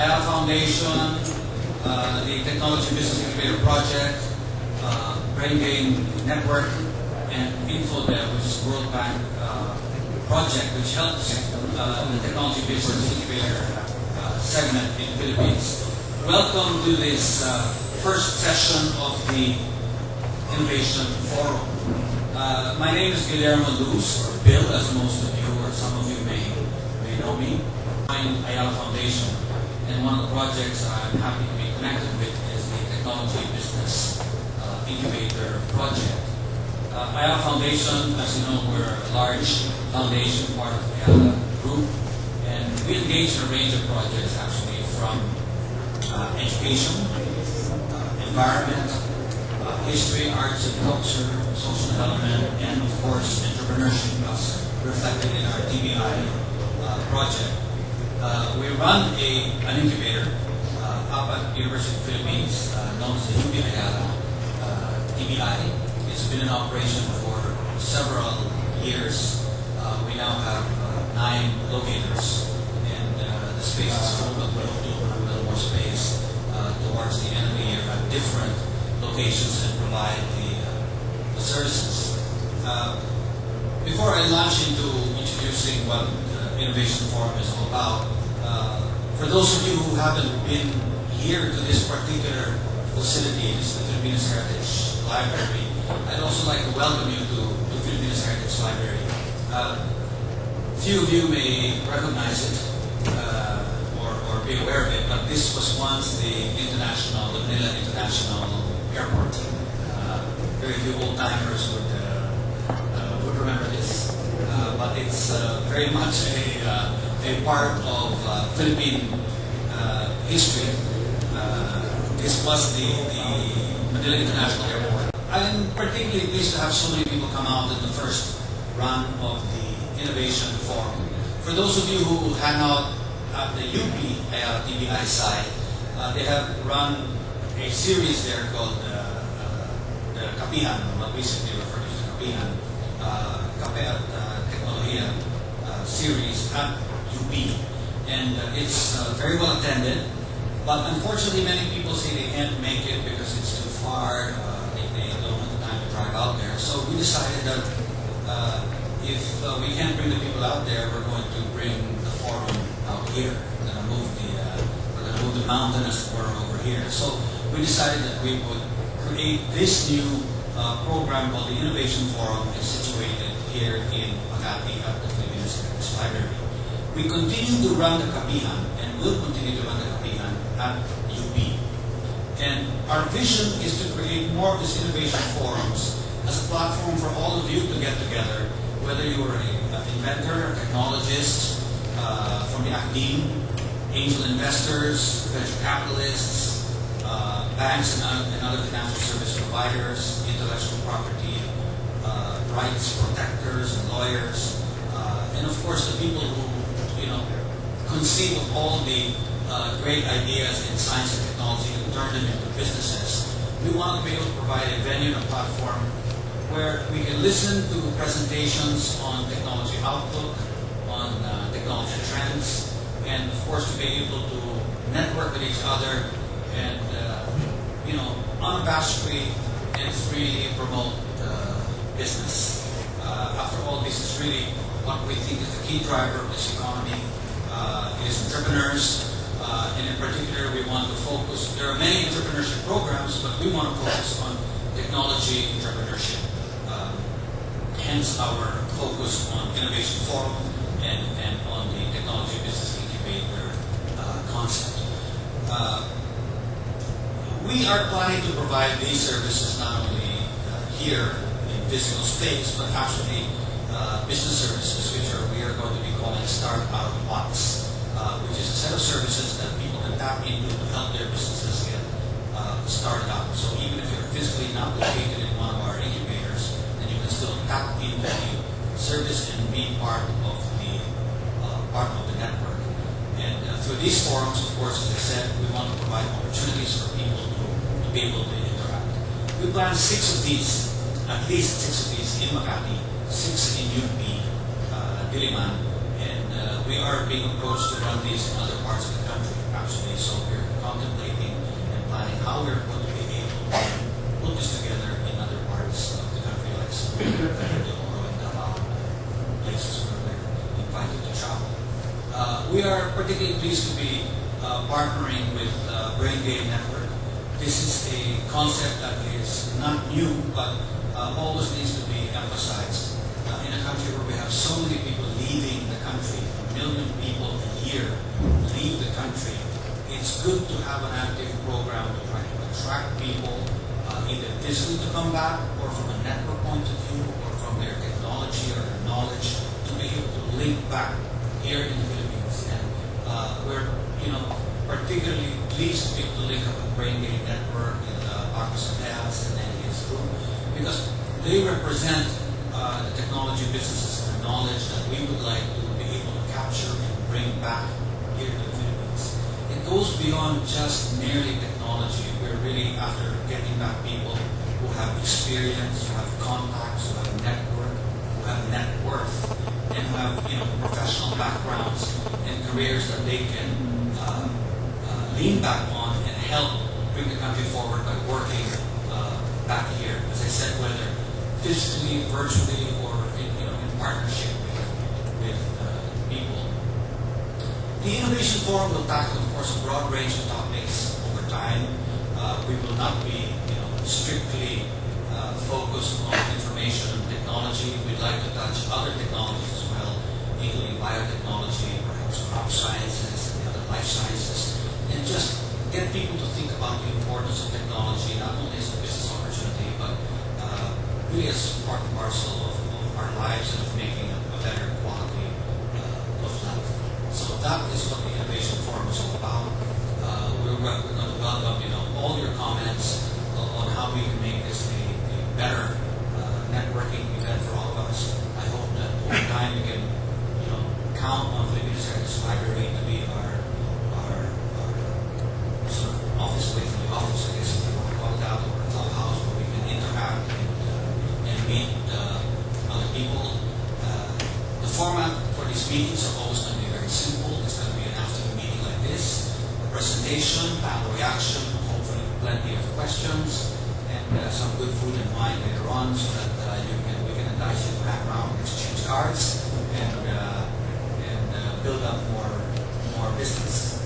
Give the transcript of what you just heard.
Ayala Foundation, the Technology Business Incubator Project, Brain Gain Network, and InfoDev, which is World Bank project which helps the Technology Business Incubator segment in the Philippines. Welcome to this first session of the Innovation Forum. My name is Guillermo Luz, or Bill, as most of you or some of you may know me. I'm Ayala Foundation, and one of the projects I'm happy to be connected with is the Technology Business Incubator Project. Ayala Foundation, as you know, we're a large foundation, part of Ayala Group, and we engage in a range of projects actually from education, environment, history, arts and culture, social development, and of course entrepreneurship, as reflected in our TBI project. We run an incubator up at University of the Philippines known as the UP Ayala TBI. It's been in operation for several years. We now have 9 locators, and the space is full, but we hope to open a little more space towards the end of the year at different locations and provide the services. Before I launch into introducing what the Innovation Forum is all about, for those of you who haven't been here to this particular facility, this is the Philippines Heritage Library, I'd also like to welcome you to Philippines Heritage Library. Few of you may recognize it or be aware of it, but this was once the Manila International Airport. Very few old-timers would remember this, but it's very much a part of Philippine history. This was the Manila International Airport. I'm particularly pleased to have so many people come out in the first run of the Innovation Forum. For those of you who hang out at the UP TBI side, they have run a series there called the Kapihan, what recently referred to as Kapihan, Kape at Teknolohiya series at UP. And it's very well attended, but unfortunately many people say they can't make it because it's too far. They don't have the time to drive out there. So we decided that if we can't bring the people out there, we're going to bring the forum out here. We're going to move the mountain, as it were, over here. So we decided that we would create this new program called the Innovation Forum. It's situated here in Makati at the Philippines Heritage Library. We continue to run the Kapihan and will continue to run the Kapihan at UP. And our vision is to create more of these innovation forums as a platform for all of you to get together, whether you are an inventor, a technologist, from the academe, angel investors, venture capitalists, banks and other financial service providers, intellectual property rights protectors and lawyers, and of course the people who conceive of all the great ideas in science and technology and turn them into businesses. We want to be able to provide a venue and a platform where we can listen to presentations on technology outlook, on technology trends, and of course to be able to network with each other and unabashedly and freely promote business. After all, this is really what we think is the key driver of this economy. It is entrepreneurs, and in particular we want to focus, there are many entrepreneurship programs, but we want to focus on technology entrepreneurship. Hence our focus on Innovation Forum and on the Technology Business Incubator concept. We are planning to provide these services not only here in physical space, but actually business services, which we are going to be calling Start Out of the Box, which is a set of services that people can tap into to help their businesses get started out. So even if you're physically not located in one of our incubators, then you can still tap into the service and be part of the network. And through these forums, of course, as I said, we want to provide opportunities for people to be able to interact. We plan 6 of these, at least 6 of these in Makati, 6 in UP, Diliman, and we are being approached to run these in other parts of the country, actually. how we're going to be able to put this together in other parts of the country, like Mindoro and Davao, places where we're invited to travel. We are particularly pleased to be partnering with Brain Gain Network. This is a concept that is not new, but always needs to be emphasized. In a country where we have so many people leaving the country, 1 million people a year leave the country, it's good to have an active program to try to attract people, either physically to come back, or from a network point of view, or from their technology or their knowledge, to be able to link back here in the Philippines. And we're, particularly pleased to be able to link up with Brain Gain Network and Marcos Ateas and his group, because they represent the technology businesses and the knowledge that we would like to be able to capture and bring back here to the Philippines. It goes beyond just merely technology. We're really after getting back people who have experience, who have contacts, who have network, who have net worth, and who have professional backgrounds and careers that they can lean back on and help bring the country forward by working back here. As I said, whether physically, virtually, or in partnership with people. The Innovation Forum will tackle, of course, a broad range of topics over time. We will not be strictly focused on information and technology. We'd like to touch other technologies as well, including biotechnology, perhaps crop sciences, and the other life sciences, and just get people to think about the importance of technology, not only as a business opportunity, but really as part and parcel of our lives and of making a better quality of life. So that is what the Innovation Forum is all about. We're going to welcome all your comments on how we can make this a better networking event for all of us. I hope that over time we can count on Philippines Heritage Library to be our sort of office away from the office, I guess, if we want to call it out, or a clubhouse where we can interact and meet other people. The format for these meetings are always going to be very simple. It's going to be an afternoon meeting like this, a presentation, panel reaction, hopefully plenty of questions, and some good food and wine later on, so that we can entice you to hang around, exchange cards, and build up more business.